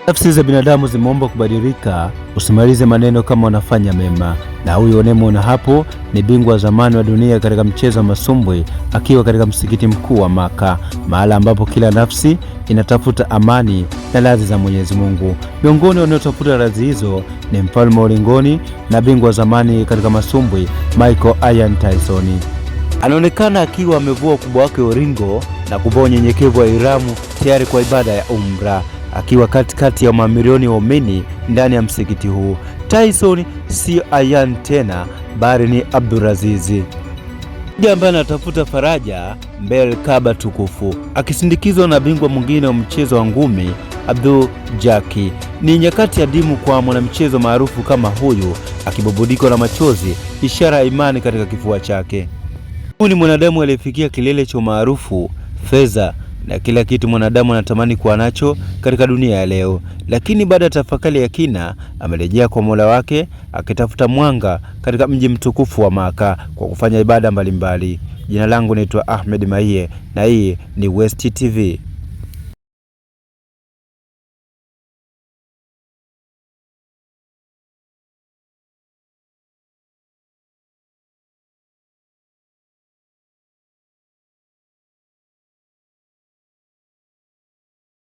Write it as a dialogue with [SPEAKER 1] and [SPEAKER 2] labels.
[SPEAKER 1] Nafsi za binadamu zimeomba kubadilika, usimalize maneno kama unafanya mema. Na huyu unayemwona hapo ni bingwa wa zamani wa dunia katika mchezo wa masumbwi, akiwa katika msikiti mkuu wa Maka, mahala ambapo kila nafsi inatafuta amani na radhi za Mwenyezi Mungu. Miongoni wanaotafuta radhi hizo ni mfalme wa ulingoni na bingwa wa zamani katika masumbwi Michael Ian Tyson. Anaonekana akiwa amevua ukubwa wake uringo na kuvaa unyenyekevu wa ihramu, tayari kwa ibada ya umra, akiwa katikati ya mamilioni ya waumini ndani ya msikiti huu. Tyson si Ian tena, bali ni Abdulaziz, ambaye anatafuta faraja mbele Kaaba tukufu, akisindikizwa na bingwa mwingine wa mchezo wa ngumi Abdul Jaki. Ni nyakati adimu kwa mwanamchezo maarufu kama huyu, akibubudikwa na machozi, ishara ya imani katika kifua chake. Huyu ni mwanadamu aliyefikia kilele cha maarufu, fedha na kila kitu mwanadamu anatamani kuwa nacho katika dunia ya leo, lakini baada ya tafakari ya kina amerejea kwa Mola wake, akitafuta mwanga katika mji mtukufu wa Maka kwa kufanya ibada mbalimbali. Jina langu naitwa Ahmed Maiye na hii ni West TV.